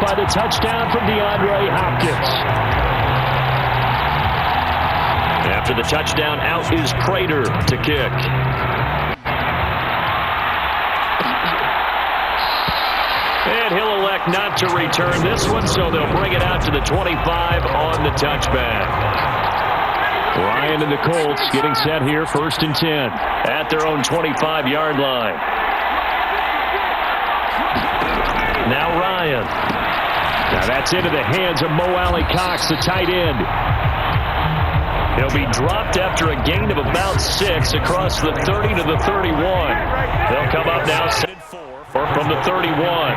by the touchdown from DeAndre Hopkins. After the touchdown, out is Prater to kick. And he'll elect not to return this one, so they'll bring it out to the 25 on the touchback. Ryan and the Colts getting set here, 1st and 10. At their own 25-yard line. Now Ryan. Now that's into the hands of Mo Alley-Cox, the tight end. He'll be dropped after a gain of about 6 across the 30 to the 31. They'll come up now from the 31.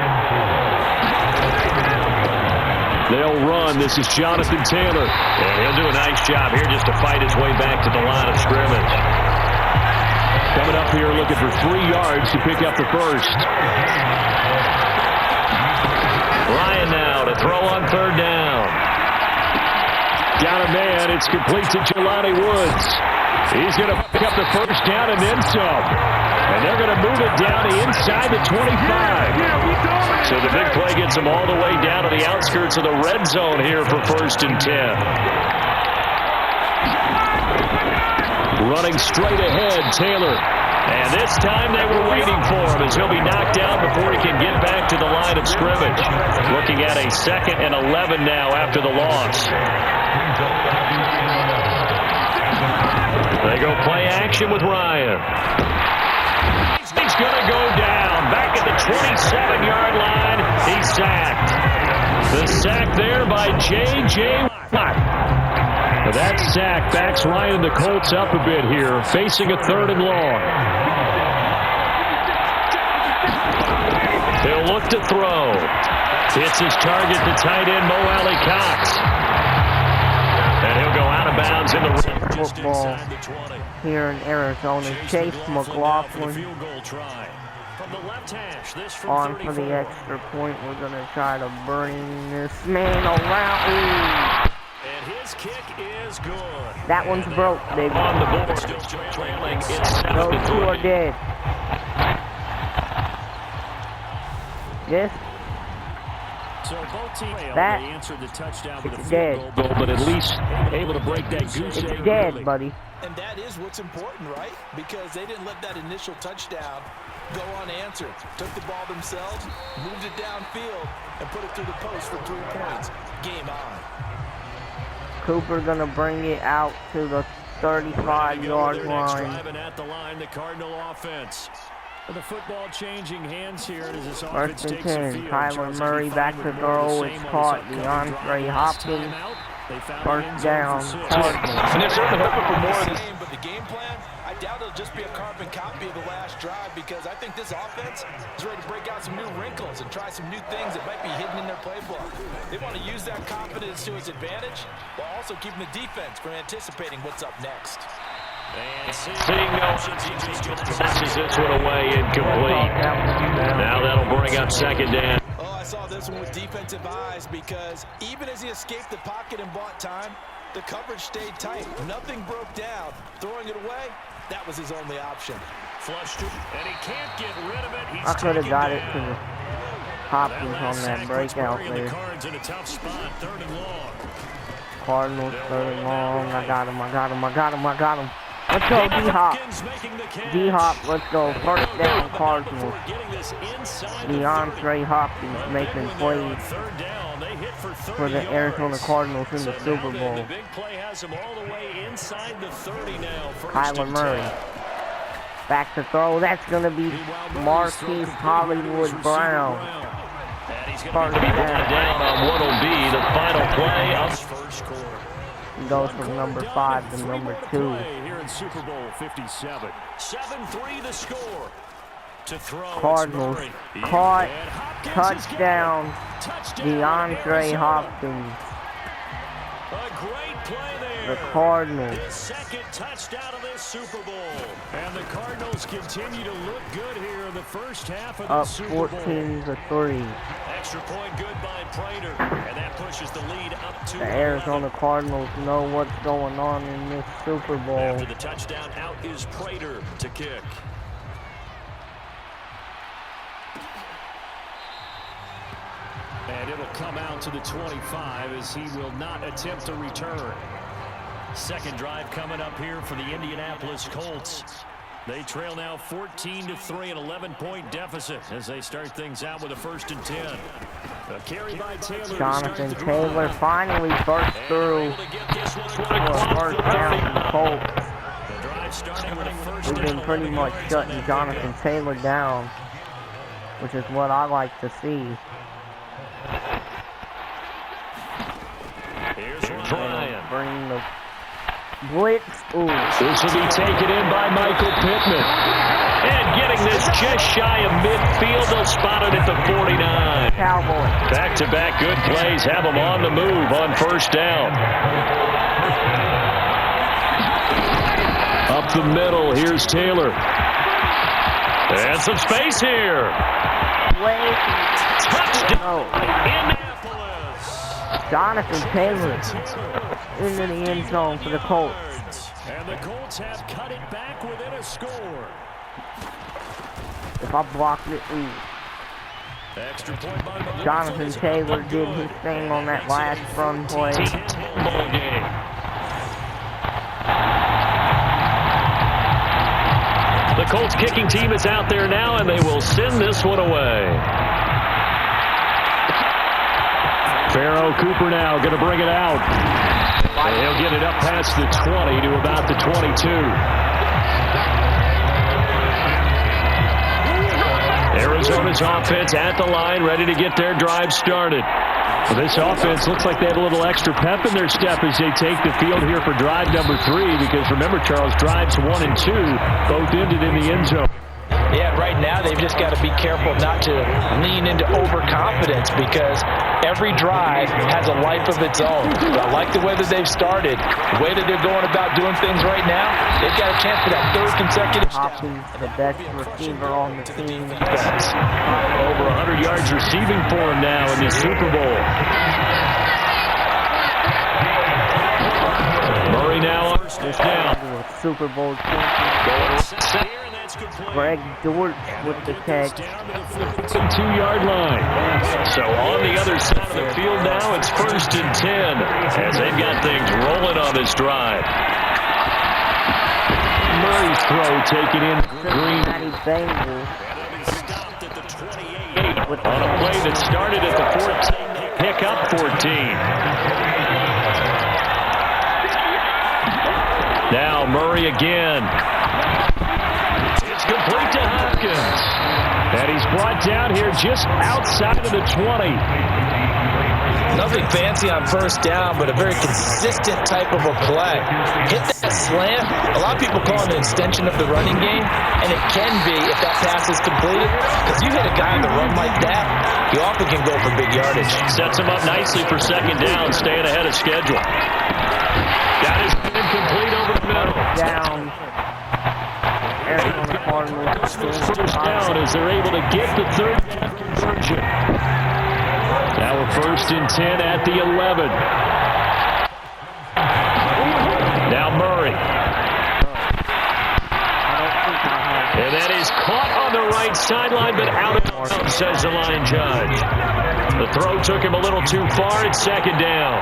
They'll run. This is Jonathan Taylor. And he'll do a nice job here just to fight his way back to the line of scrimmage. Coming up here looking for 3 yards to pick up the first. Ryan now to throw on 3rd down. Got a man. It's complete to Jelani Woods. He's going to pick up the first down and then some. And they're going to move it down to inside the 25. So the big play gets them all the way down to the outskirts of the red zone here for 1st and 10. Running straight ahead, Taylor. And this time they were waiting for him as he'll be knocked down before he can get back to the line of scrimmage. Looking at a 2nd and 11 now after the loss. They go play action with Ryan. He's going to go down. Back at the 27-yard line. He's sacked. The sack there by J.J. Watt. That sack backs Ryan and the Colts up a bit here, facing a 3rd and long. He'll look to throw. Hits his target, the tight end, Mo Alley-Cox. And he'll go out of bounds in the football here in Arizona. Chase McLaughlin on for the extra point. We're going to try to bring this man around. Ooh. And his kick is good. That one's broke, baby. On the board, still trailing. It's those 2 are dead. Yes. So both teams that answered the touchdown with a dead. field goal, but at least able to break that goose egg. It's dead, buddy. And that is what's important, right? Because they didn't let that initial touchdown go unanswered. Took the ball themselves, moved it downfield, and put it through the post for 3 points. Game on. Cooper gonna bring it out to the 35-yard line. Driving at the line, the Cardinal offense. The football changing hands here as this 1st and 10. Kyler Murray back to throw. It's caught. DeAndre Hopkins. 1st down. Cardinals. And they're certainly hoping for more of this game, but the game plan, I doubt it'll just be a carbon copy of the last drive because I think this offense is ready to break out some new wrinkles and try some new things that might be hidden in their playbook. They want to use that confidence to its advantage while also keeping the defense from anticipating what's up next. And seeing no passes this one away incomplete. Now that'll bring up 2nd down. Oh, I saw this one with defensive eyes because even as he escaped the pocket and bought time, the coverage stayed tight. Nothing broke down. Throwing it away, that was his only option. Flushed and he can't get rid of it. I could have got it to the Hopkins on that breakout there. The Cards in a tough spot, 3rd and long. Cardinals 3rd and long. I got him. Let's go, D-Hop. D-Hop, let's go. 1st down, Cardinals. DeAndre Hopkins making plays for the Arizona Cardinals in the Super Bowl. Kyler Murray. Back to throw. That's going to be Marquise Hollywood Brown. Down on what will be the final play of first quarter. He goes from number 5 to number 2. Here in Super Bowl 57. 7-3 the score. To throw. Cardinals caught. Touchdown. DeAndre Hopkins. A great play there. The Cardinals. His 2nd touchdown of this Super Bowl. And the Cardinals continue to look good here in the first half of the Super Bowl. Up 14-3. Extra point good by Prater. And that pushes the lead up to the Arizona Cardinals know what's going on in this Super Bowl. After the touchdown, out is Prater to kick. And And it'll come out to the 25 as he will not attempt to return. Second drive coming up here for the Indianapolis Colts. They trail now 14-3, an 11-point deficit as they start things out with a 1st and 10. A carry by Taylor. Jonathan Taylor finally burst through for a first down for the Colts. The drive starting with a 1st We've been pretty much shutting Jonathan Taylor down, which is what I like to see. Here's Ryan. Bring the blitz. Ooh. This will be taken in by Michael Pittman. And getting this just shy of midfield, they'll spot it at the 49. Cowboys. Back-to-back good plays have them on the move on 1st down. Up the middle, here's Taylor. And some space here. Touchdown. Jonathan Taylor into the end zone for the Colts. And the Colts have cut it back within a score. If I blocked it, ooh. Extra point by Jonathan Taylor did his thing on that last run play. Ball game. The Colts kicking team is out there now, and they will send this one away. Pharaoh Cooper now going to bring it out. And he'll get it up past the 20 to about the 22. Arizona's offense at the line, ready to get their drive started. Well, this offense looks like they have a little extra pep in their step as they take the field here for drive number 3, because remember, Charles, drives 1 and 2 both ended in the end zone. Yeah, right now they've just got to be careful not to lean into overconfidence, because every drive has a life of its own. But I like the way that they've started, the way that they're going about doing things right now. They've got a chance for that 3rd consecutive step. Hopkins, the best receiver on the team. Over 100 yards receiving for him now in the Super Bowl. Murray now on first down. Super Bowl champion. Greg Dortch with the catch. 2-yard line. So on the other side of the field now, it's 1st and 10 as they've got things rolling on this drive. Murray's throw taken in green. On a play that started at the 14, they pick up 14. Now Murray again. It's complete to Hopkins. And he's brought down here just outside of the 20. Nothing fancy on 1st down, but a very consistent type of a play. Hit that slant. A lot of people call it an extension of the running game, and it can be if that pass is completed. Because you hit a guy on the run like that, you often can go for big yardage. Sets him up nicely for 2nd down, staying ahead of schedule. Got his incomplete over the middle. Down. Arizona Cardnials. First down as they're able to get the 3rd down conversion. Now we're 1st and 10 at the 11. Now Murray. And that is caught on the right sideline, but out of bounds, says the line judge. The throw took him a little too far. It's 2nd down.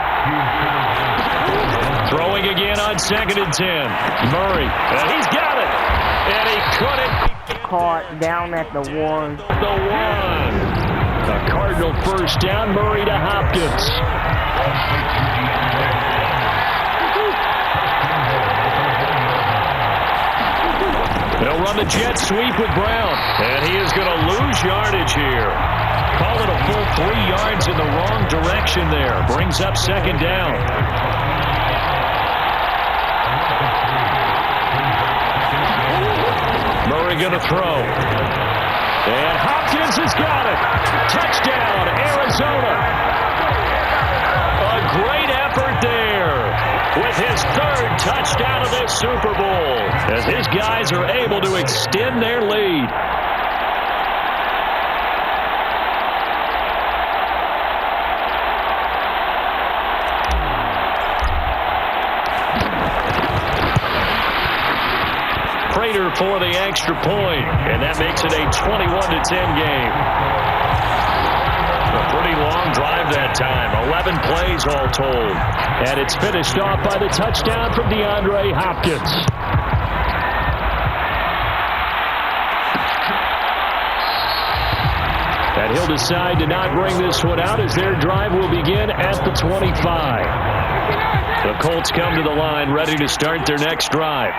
Throwing again on 2nd and 10. Murray. And he's got it. And he couldn't. Caught down at the 1. The 1. A Cardinal first down. Murray to Hopkins. They'll run the jet sweep with Brown. And he is going to lose yardage here. Call it a full 3 yards in the wrong direction there. Brings up 2nd down. Murray going to throw. And Hopkins has got it. Touchdown, Arizona. A great effort there with his 3rd touchdown of this Super Bowl as his guys are able to extend their lead. Prater for the extra point, and that makes it a 21-10 game. Pretty long drive that time. 11 plays all told. And it's finished off by the touchdown from DeAndre Hopkins. And he'll decide to not bring this one out as their drive will begin at the 25. The Colts come to the line ready to start their next drive.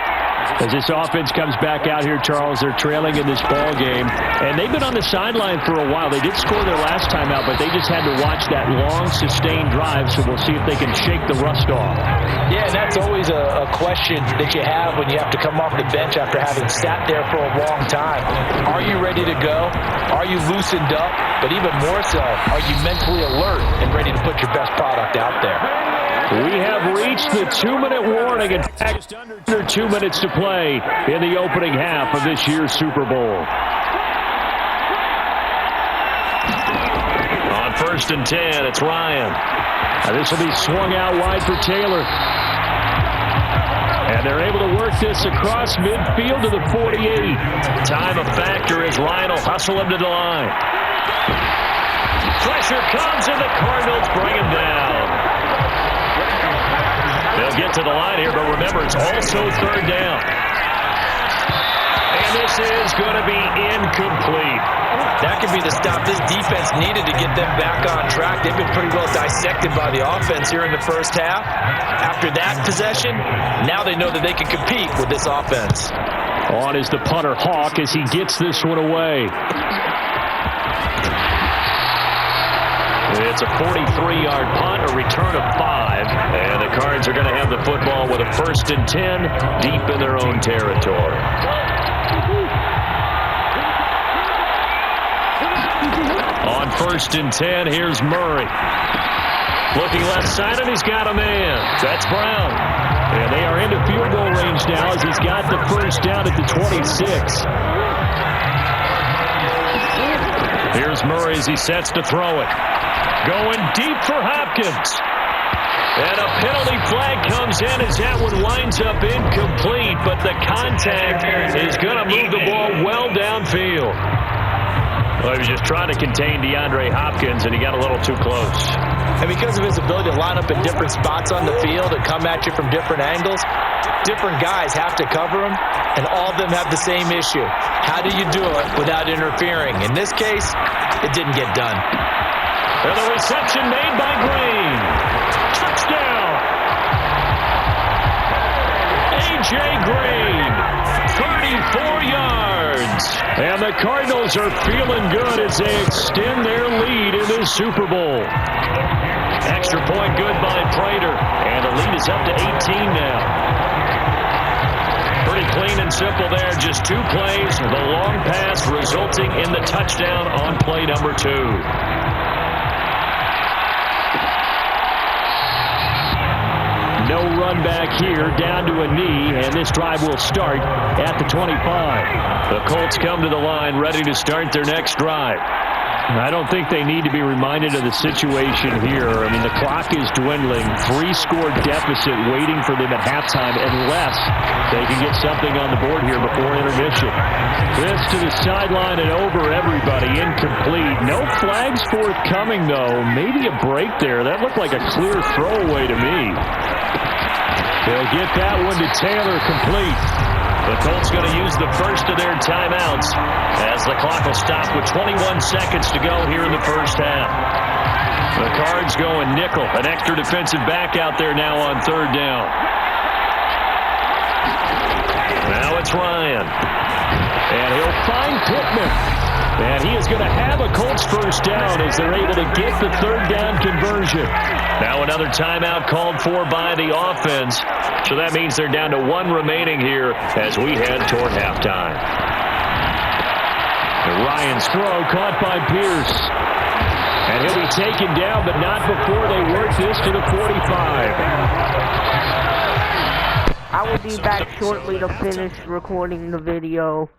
As this offense comes back out here, Charles, they're trailing in this ball game. And they've been on the sideline for a while. They did score their last time out, but they just had to watch that long, sustained drive, so we'll see if they can shake the rust off. Yeah, and that's always a question that you have when you have to come off the bench after having sat there for a long time. Are you ready to go? Are you loosened up? But even more so, are you mentally alert and ready to put your best product out there? We have reached the 2-minute warning. In fact, under 2 minutes to play in the opening half of this year's Super Bowl. On 1st and 10, it's Ryan. Now this will be swung out wide for Taylor. And they're able to work this across midfield to the 48. Time a factor as Ryan will hustle him to the line. Pressure comes and the Cardinals bring him down. They'll get to the line here, but remember, it's also 3rd down. And this is going to be incomplete. That could be the stop this defense needed to get them back on track. They've been pretty well dissected by the offense here in the first half. After that possession, now they know that they can compete with this offense. On is the punter, Hawk, as he gets this one away. It's a 43-yard punt, a return of 5. And the Cards are going to have the football with a 1st and 10 deep in their own territory. On 1st and 10, here's Murray. Looking left side, and he's got a man. That's Brown. And they are into field goal range now as he's got the 1st down at the 26. Here's Murray as he sets to throw it. Going deep for Hopkins. And a penalty flag comes in as that one winds up incomplete, but the contact is going to move the ball well downfield. Well, he was just trying to contain DeAndre Hopkins, and he got a little too close. And because of his ability to line up in different spots on the field and come at you from different angles, different guys have to cover him, and all of them have the same issue. How do you do it without interfering? In this case, it didn't get done. And the reception made by Green. Touchdown! A.J. Green, 34 yards. And the Cardinals are feeling good as they extend their lead in this Super Bowl. Extra point good by Prater. And the lead is up to 18 now. Pretty clean and simple there. Just 2 plays. The long pass resulting in the touchdown on play number 2. No run back here, down to a knee, and this drive will start at the 25. The Colts come to the line ready to start their next drive. I don't think they need to be reminded of the situation here. I mean, the clock is dwindling. 3-score deficit waiting for them at halftime unless they can get something on the board here before intermission. This to the sideline and over everybody. Incomplete. No flags forthcoming, though. Maybe a break there. That looked like a clear throwaway to me. They'll get that one to Taylor, complete. The Colts going to use the first of their timeouts as the clock will stop with 21 seconds to go here in the first half. The Cards going nickel, an extra defensive back out there now on 3rd down. Now it's Ryan. And he'll find Pittman. And he is going to have a Colts 1st down as they're able to get the 3rd down conversion. Now another timeout called for by the offense. So that means they're down to 1 remaining here as we head toward halftime. Ryan's throw caught by Pierce. And he'll be taken down, but not before they work this to the 45. I will be back shortly to finish recording the video.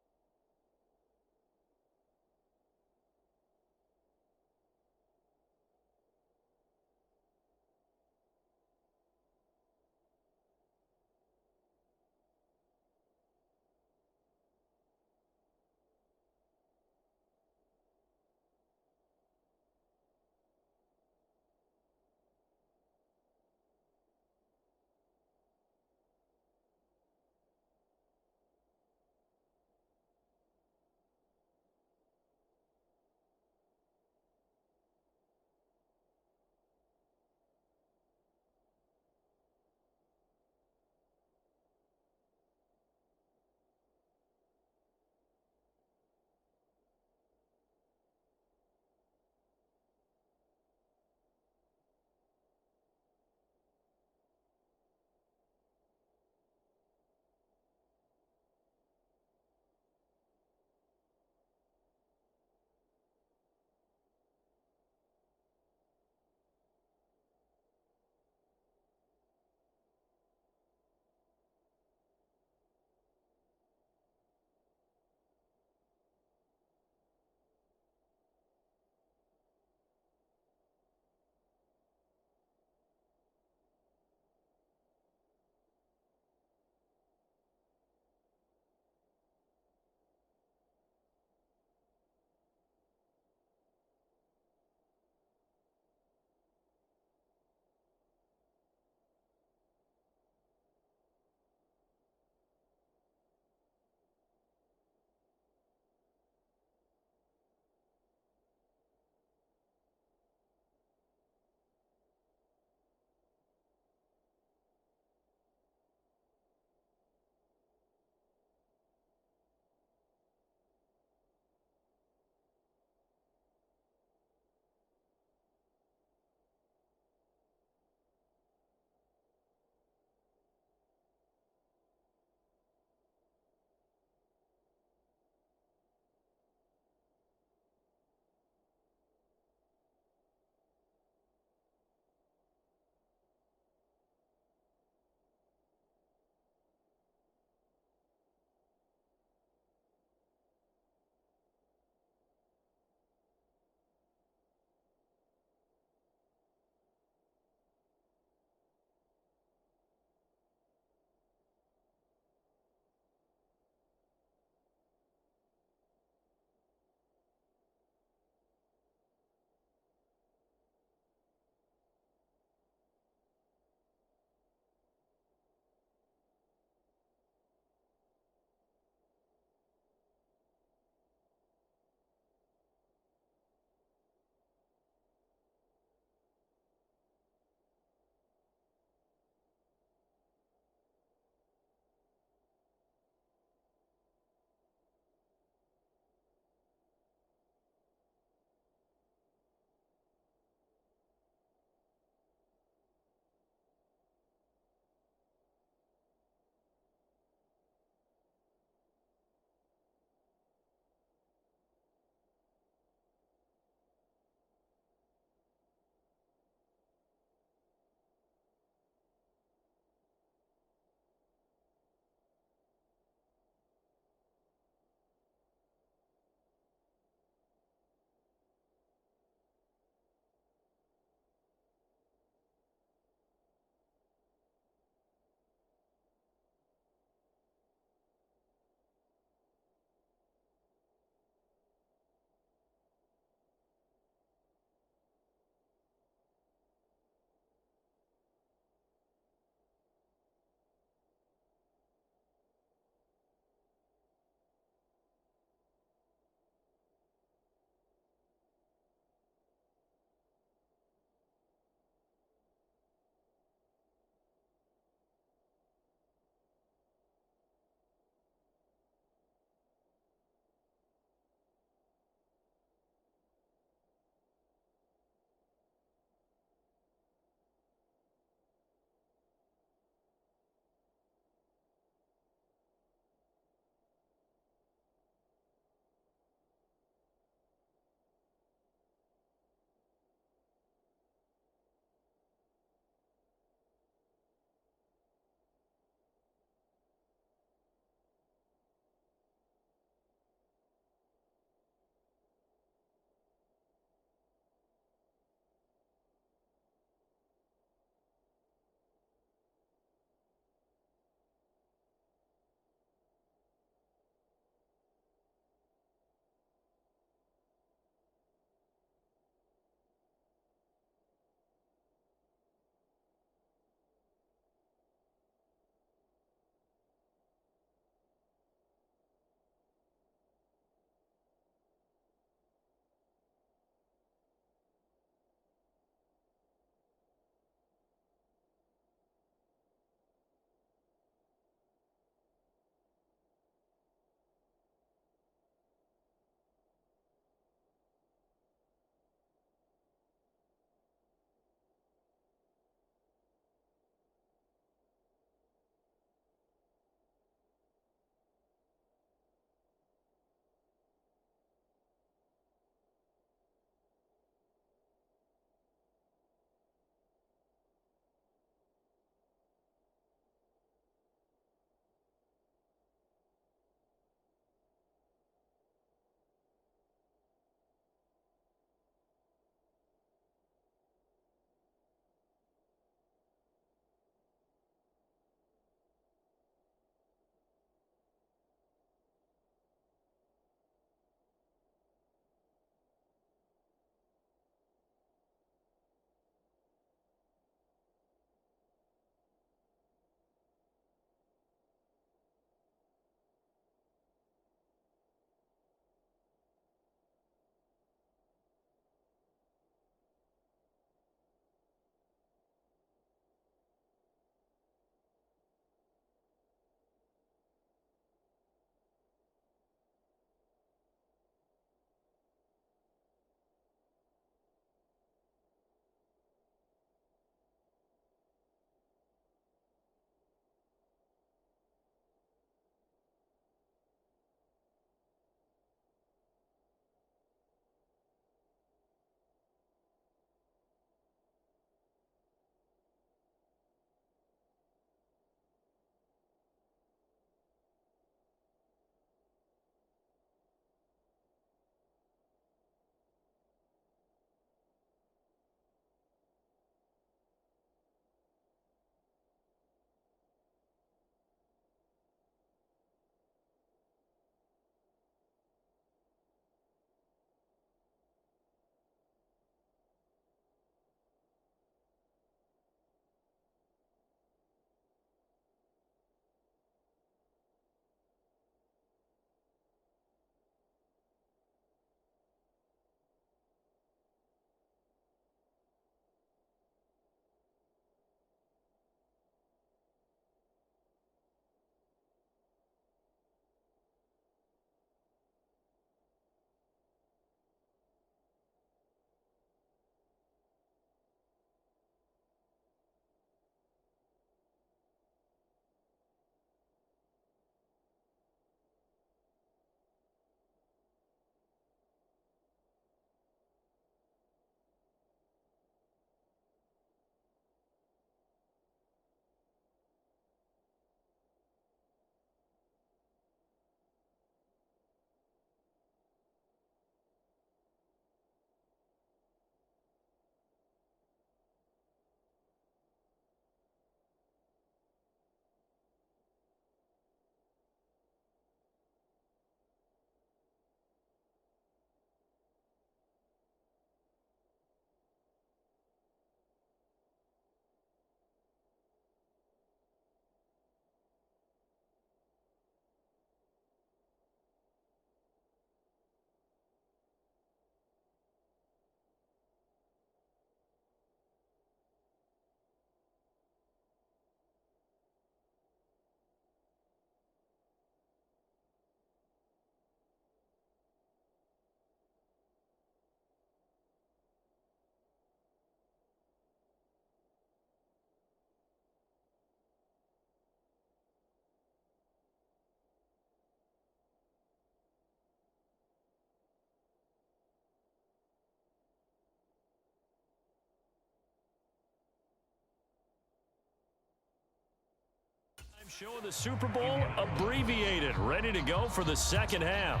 Showing the Super Bowl abbreviated, ready to go for the second half.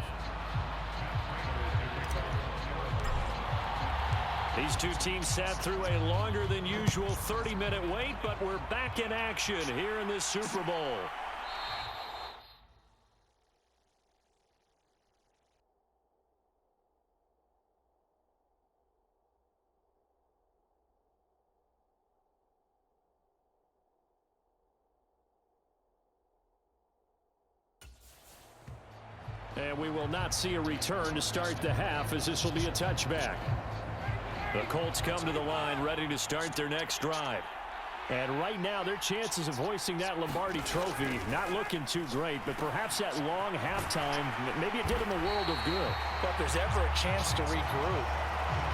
These two teams sat through a longer than usual 30-minute wait, but we're back in action here in this Super Bowl. And we will not see a return to start the half, as this will be a touchback. The Colts come to the line ready to start their next drive. And right now, their chances of hoisting that Lombardi trophy not looking too great, but perhaps that long halftime, maybe it did them a world of good. But if there's ever a chance to regroup,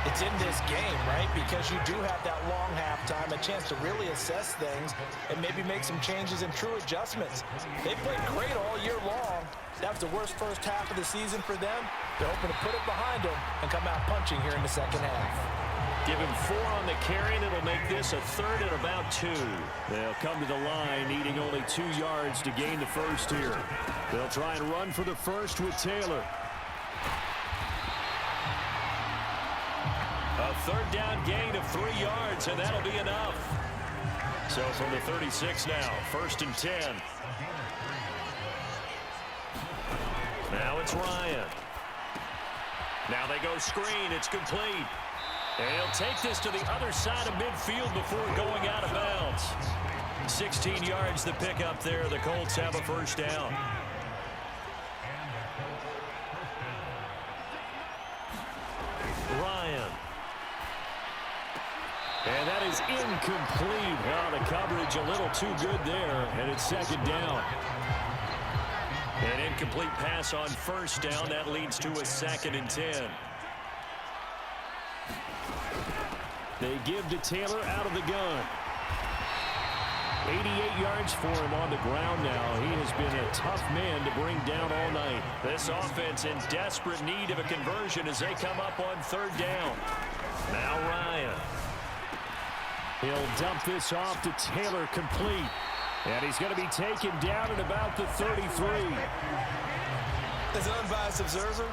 it's in this game, right? Because you do have that long halftime, a chance to really assess things and maybe make some changes and true adjustments. They played great all year long. That was the worst first half of the season for them. They're hoping to put it behind them and come out punching here in the second half. Give him 4 on the carry, and it'll make this a third and about 2. They'll come to the line needing only 2 yards to gain the first here. They'll try and run for the first with Taylor. A third down gain of 3 yards, and that'll be enough. So from the 36 now, 1st and 10. Now it's Ryan. Now they go screen. It's complete. And he'll take this to the other side of midfield before going out of bounds. 16 yards the pickup there. The Colts have a first down. Ryan. And that is incomplete. Well, the coverage a little too good there, and it's second down. An incomplete pass on first down. That leads to a 2nd and 10. They give to Taylor out of the gun. 88 yards for him on the ground now. He has been a tough man to bring down all night. This offense in desperate need of a conversion as they come up on 3rd down. Now Ryan. He'll dump this off to Taylor, complete. And he's going to be taken down at about the 33. As an unbiased observer,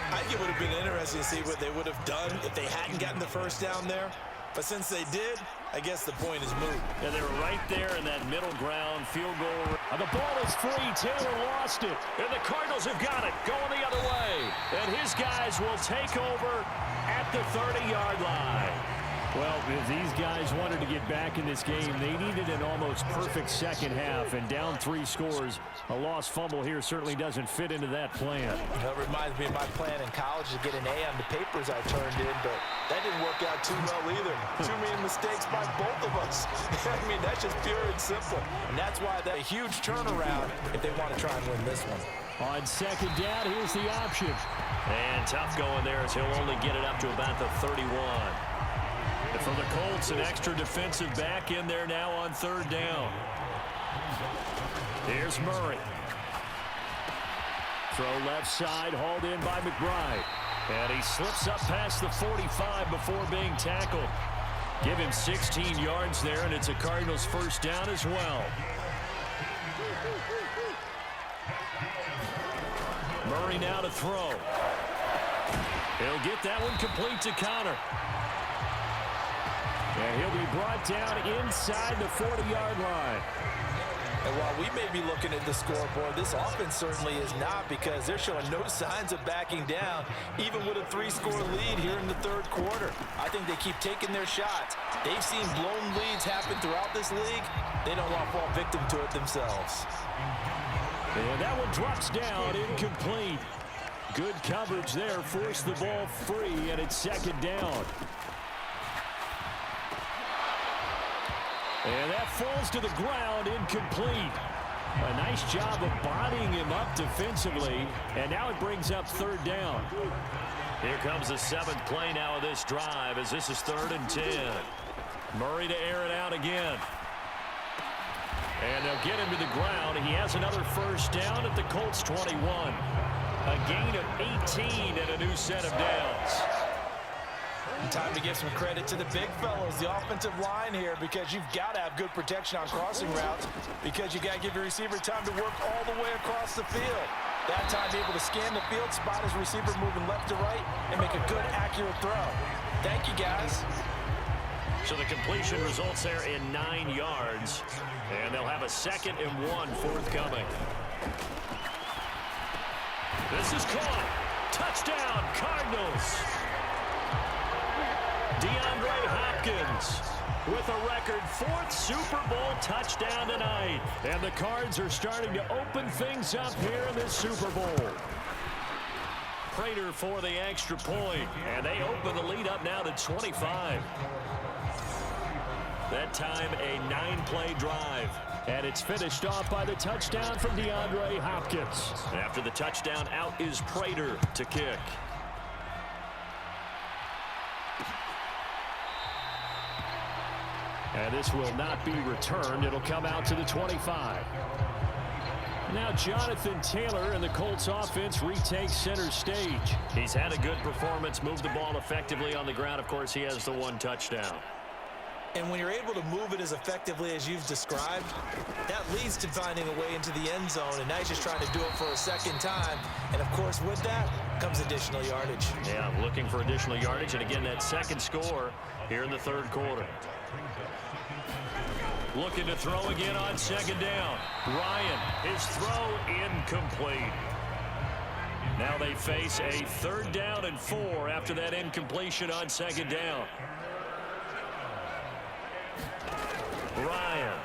I think it would have been interesting to see what they would have done if they hadn't gotten the first down there. But since they did, I guess the point is moot. And they were right there in that middle ground field goal. And the ball is free. Taylor lost it. And the Cardinals have got it going the other way. And his guys will take over at the 30-yard line. Well, if these guys wanted to get back in this game, they needed an almost perfect second half, and down 3 scores. A lost fumble here certainly doesn't fit into that plan. That reminds me of my plan in college to get an A on the papers I turned in, but that didn't work out too well either. Too many mistakes by both of us. I mean, that's just pure and simple. And that's why that a huge turnaround if they want to try and win this one. On second down, here's the option. And tough going there as he'll only get it up to about the 31. And for the Colts, an extra defensive back in there now on 3rd down. Here's Murray. Throw left side, hauled in by McBride. And he slips up past the 45 before being tackled. Give him 16 yards there, and it's a Cardinals first down as well. Murray now to throw. He'll get that one complete to Connor. And he'll be brought down inside the 40-yard line. And while we may be looking at the scoreboard, this offense certainly is not, because they're showing no signs of backing down, even with a 3-score lead here in the 3rd quarter. I think they keep taking their shots. They've seen blown leads happen throughout this league. They don't want to fall victim to it themselves. And that one drops down, incomplete. Good coverage there, forced the ball free, and it's 2nd down. And that falls to the ground, incomplete. A nice job of bodying him up defensively, and now it brings up 3rd down. Here comes the 7th play now of this drive, as this is 3rd and 10. Murray to air it out again. And they'll get him to the ground. He has another first down at the Colts 21. A gain of 18 and a new set of downs. And time to give some credit to the big fellows, the offensive line here, because you've got to have good protection on crossing routes because you got to give your receiver time to work all the way across the field. That time, be able to scan the field, spot his receiver moving left to right, and make a good, accurate throw. Thank you, guys. So the completion results there in 9 yards, and they'll have a 2nd and 1 forthcoming. This is caught. Touchdown, Cardinals. DeAndre Hopkins with a record 4th Super Bowl touchdown tonight. And the Cards are starting to open things up here in this Super Bowl. Prater for the extra point, and they open the lead up now to 25. That time a 9-play drive, and it's finished off by the touchdown from DeAndre Hopkins. After the touchdown, out is Prater to kick. And this will not be returned. It'll come out to the 25. Now Jonathan Taylor and the Colts offense retakes center stage. He's had a good performance, moved the ball effectively on the ground. Of course, he has the 1 touchdown. And when you're able to move it as effectively as you've described, that leads to finding a way into the end zone, and now he's just trying to do it for a second time. And, of course, with that comes additional yardage. Yeah, looking for additional yardage, and again, that 2nd score here in the 3rd quarter. Looking to throw again on 2nd down. Ryan, his throw incomplete. Now they face a 3rd down and 4 after that incompletion on 2nd down. Ryan.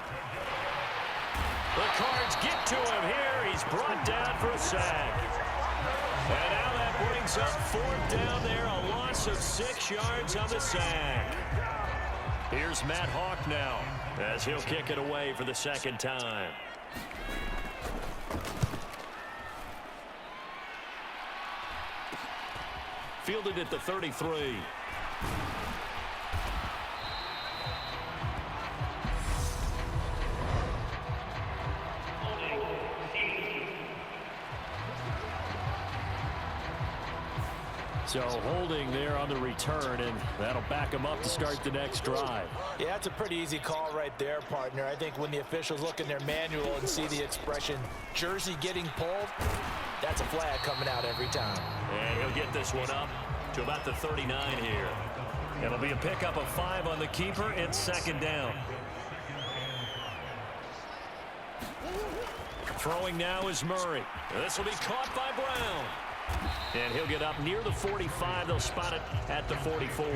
The Cards get to him here. He's brought down for a sack. And now that brings up 4th down there. A loss of 6 yards on the sack. Here's Matt Hawk now as he'll kick it away for the 2nd time. Fielded at the 33. So holding there on the return, and that'll back him up to start the next drive. Yeah, that's a pretty easy call right there, partner. I think when the officials look in their manual and see the expression, jersey getting pulled, that's a flag coming out every time. And he'll get this one up to about the 39 here. It'll be a pickup of 5 on the keeper. It's 2nd down. Throwing now is Murray. This will be caught by Brown. And he'll get up near the 45. They'll spot it at the 44.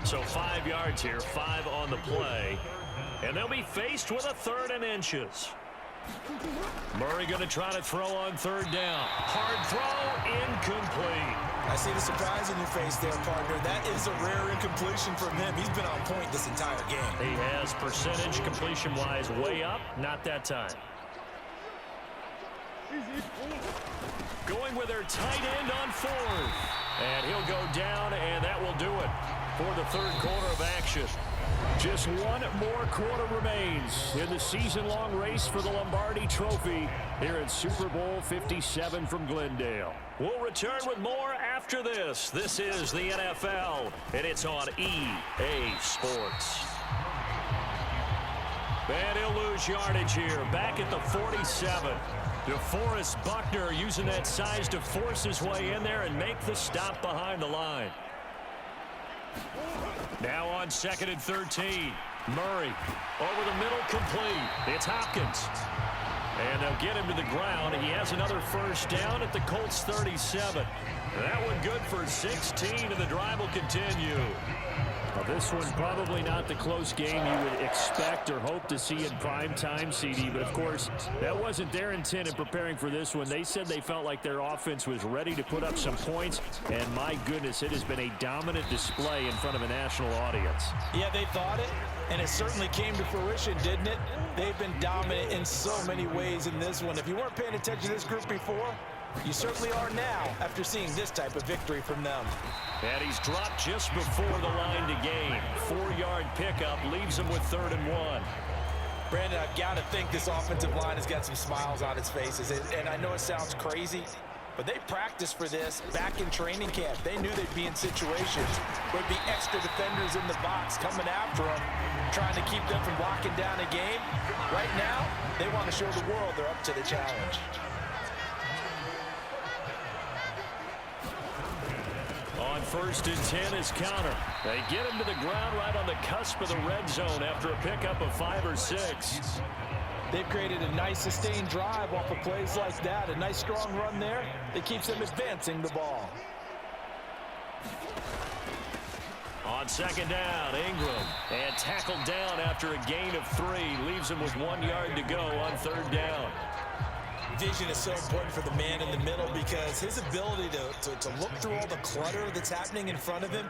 So 5 yards here, 5 on the play. And they'll be faced with a 3rd and inches. Murray going to try to throw on 3rd down. Hard throw, incomplete. I see the surprise in your face there, partner. That is a rare incompletion from him. He's been on point this entire game. He has percentage completion-wise way up. Not that time. Going with their tight end on 4th. And he'll go down, and that will do it for the 3rd quarter of action. Just 1 more quarter remains in the season-long race for the Lombardi Trophy here at Super Bowl 57 from Glendale. We'll return with more after this. This is the NFL, and it's on EA Sports. And he'll lose yardage here, back at the 47. DeForest Buckner using that size to force his way in there and make the stop behind the line. Now on 2nd and 13. Murray over the middle, complete. It's Hopkins. And they'll get him to the ground. He has another 1st down at the Colts 37. That one good for 16, and the drive will continue. Well, this one probably not the close game you would expect or hope to see in prime time, CD. But, of course, that wasn't their intent in preparing for this one. They said they felt like their offense was ready to put up some points. And, my goodness, it has been a dominant display in front of a national audience. Yeah, they thought it, and it certainly came to fruition, didn't it? They've been dominant in so many ways in this one. If you weren't paying attention to this group before, you certainly are now after seeing this type of victory from them. And he's dropped just before the line to gain. 4-yard pickup leaves him with 3rd and 1. Brandon, I've got to think this offensive line has got some smiles on its faces. And I know it sounds crazy, But they practiced for this back in training camp. They knew they'd be in situations where there'd be extra defenders in the box coming after them, trying to keep them from locking down a game. Right now, they want to show the world they're up to the challenge. On 1st and 10 is counter. They get him to the ground right on the cusp of the red zone after a pickup of 5 or 6. They've created a nice sustained drive off of plays like that. A nice strong run there that keeps them advancing the ball. On 2nd down, Ingram. And tackled down after a gain of 3. Leaves him with 1 yard to go on 3rd down. Vision is so important for the man in the middle because his ability to look through all the clutter that's happening in front of him,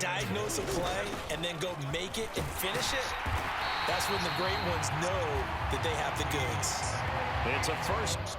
diagnose a play, and then go make it and finish it, that's when the great ones know that they have the goods. It's a first.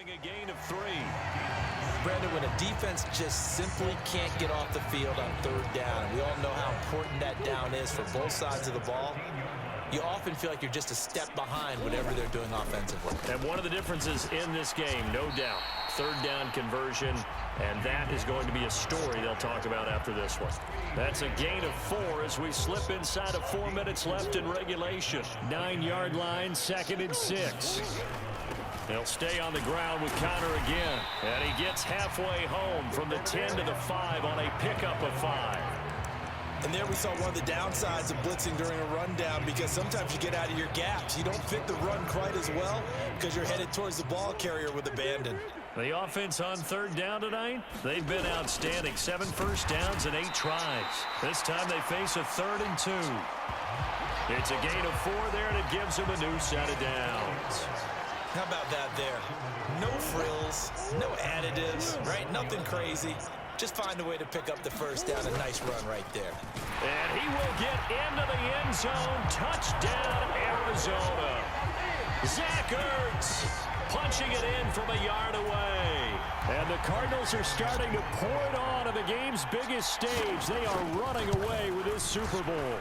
getting a gain of 3. Brandon, when a defense just simply can't get off the field on third down, and we all know how important that down is for both sides of the ball, you often feel like you're just a step behind whatever they're doing offensively. And one of the differences in this game, no doubt, third down conversion, and that is going to be a story they'll talk about after this one. That's a gain of 4 as we slip inside of 4 minutes left in regulation. 9-yard line, 2nd and 6. They'll stay on the ground with Connor again. And he gets halfway home from the 10 to the 5 on a pickup of 5. And there we saw one of the downsides of blitzing during a rundown, because sometimes you get out of your gaps. You don't fit the run quite as well because you're headed towards the ball carrier with abandon. The offense on third down tonight, they've been outstanding. 7 first downs and 8 tries. This time they face a 3rd and 2. It's a gain of 4 there, and it gives them a new set of downs. How about that there? No frills, no additives, right? Nothing crazy. Just find a way to pick up the first down. A nice run right there. And he will get into the end zone. Touchdown, Arizona. Zach Ertz punching it in from a yard away. And the Cardinals are starting to pour it on the game's biggest stage. They are running away with this Super Bowl.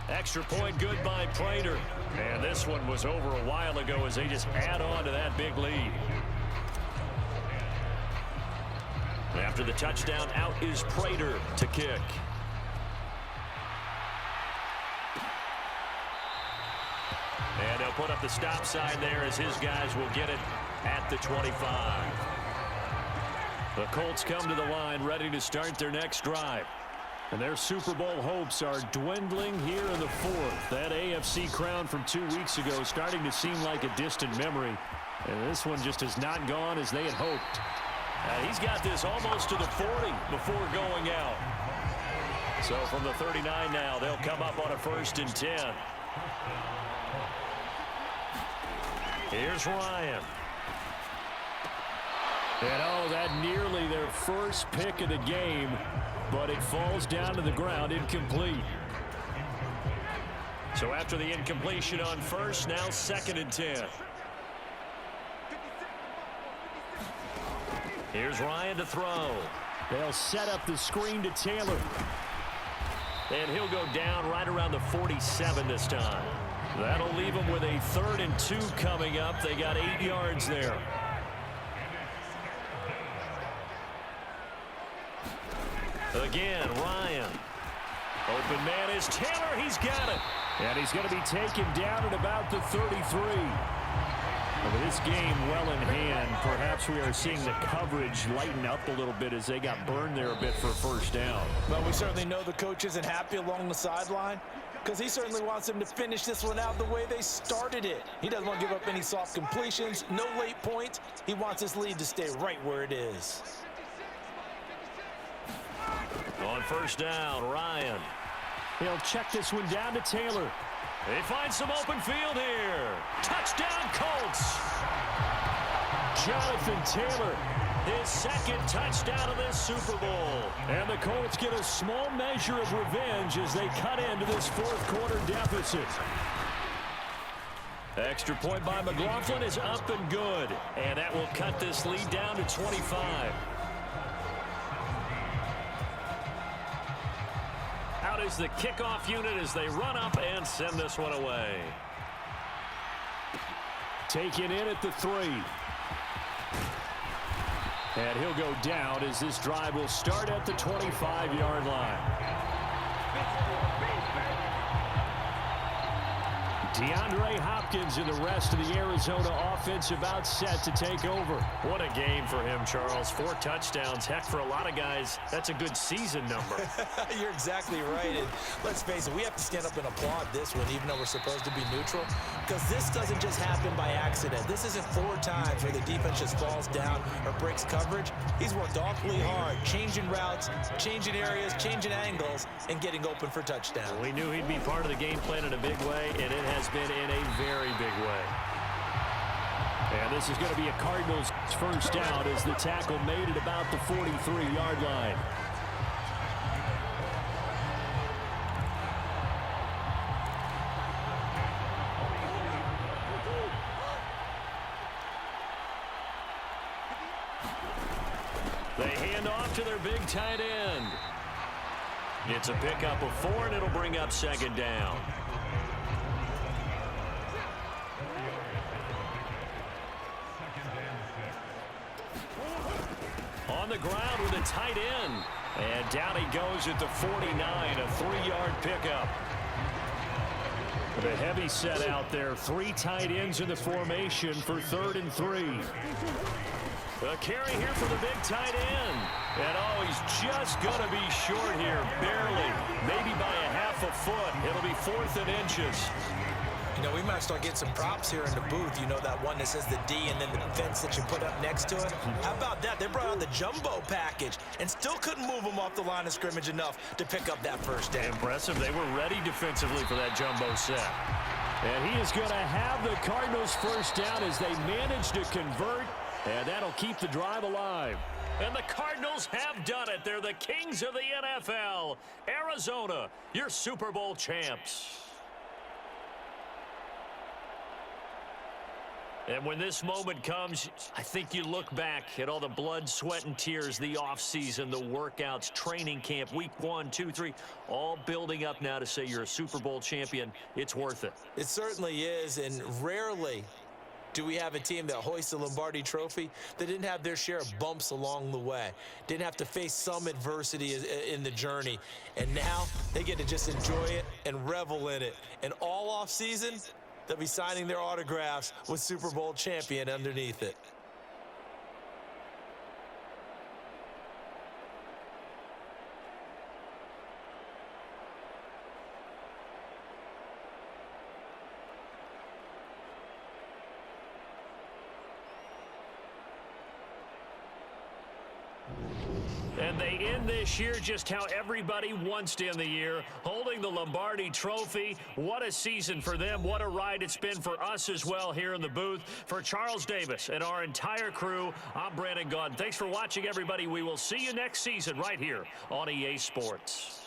Extra point good by Prater. And this one was over a while ago as they just add on to that big lead. After the touchdown, out is Prater to kick. And they'll put up the stop sign there as his guys will get it at the 25. The Colts come to the line ready to start their next drive. And their Super Bowl hopes are dwindling here in the 4th. That AFC crown from 2 weeks ago starting to seem like a distant memory. And this one just has not gone as they had hoped. He's got this almost to the 40 before going out. So from the 39 now, they'll come up on a 1st and 10. Here's Ryan. And oh, that nearly their first pick of the game, but it falls down to the ground incomplete. So after the incompletion on 1st, now 2nd and 10. Here's Ryan to throw. They'll set up the screen to Taylor. And he'll go down right around the 47 this time. That'll leave them with a 3rd and 2 coming up. They got 8 yards there. Again, Ryan. Open man is Taylor. He's got it. And he's going to be taken down at about the 33. With this game well in hand, perhaps we are seeing the coverage lighten up a little bit as they got burned there a bit for a 1st down. Well, we certainly know the coach isn't happy along the sideline because he certainly wants them to finish this one out the way they started it. He doesn't want to give up any soft completions, no late points. He wants his lead to stay right where it is. On 1st down, Ryan. He'll check this one down to Taylor. They find some open field here. Touchdown, Colts. Jonathan Taylor, his 2nd touchdown of this Super Bowl. And the Colts get a small measure of revenge as they cut into this 4th quarter deficit. Extra point by McLaughlin is up and good. And that will cut this lead down to 25. Out is the kickoff unit as they run up and send this one away. Taken in at the 3. And he'll go down as this drive will start at the 25-yard line. DeAndre Hopkins and the rest of the Arizona offense about set to take over. What a game for him, Charles. 4 touchdowns. Heck, for a lot of guys, that's a good season number. You're exactly right. And let's face it, we have to stand up and applaud this one, even though we're supposed to be neutral, because this doesn't just happen by accident. This isn't 4 times where the defense just falls down or breaks coverage. He's worked awfully hard, changing routes, changing areas, changing angles, and getting open for touchdowns. We knew he'd be part of the game plan in a big way, and it has been in a very big way. And this is going to be a Cardinals 1st down as the tackle made it about the 43-yard line. They hand off to their big tight end. It's a pickup of 4, and it'll bring up second down. On the ground with a tight end. And down he goes at the 49, a 3-yard pickup. The heavy set out there. 3 tight ends in the formation for 3rd and 3. A carry here for the big tight end. And oh, he's just going to be short here, barely. Maybe by a half a foot. It'll be 4th and inches. You know, we might start getting some props here in the booth. You know, that one that says the D and then the fence that you put up next to it. How about that? They brought out the jumbo package and still couldn't move them off the line of scrimmage enough to pick up that first down. Impressive. They were ready defensively for that jumbo set. And he is going to have the Cardinals first down as they manage to convert, and that'll keep the drive alive. And the Cardinals have done it. They're the kings of the NFL. Arizona, your Super Bowl champs. And when this moment comes, I think you look back at all the blood, sweat, and tears, the offseason, the workouts, training camp, week 1, 2, 3, all building up now to say you're a Super Bowl champion. It's worth it. It certainly is, and rarely do we have a team that hoists the Lombardi Trophy that didn't have their share of bumps along the way, didn't have to face some adversity in the journey, and now they get to just enjoy it and revel in it. And all offseason, they'll be signing their autographs with Super Bowl champion underneath it. And they end this year just how everybody wants to end the year, holding the Lombardi Trophy. What a season for them. What a ride it's been for us as well here in the booth. For Charles Davis and our entire crew, I'm Brandon Gaudin. Thanks for watching, everybody. We will see you next season right here on EA Sports.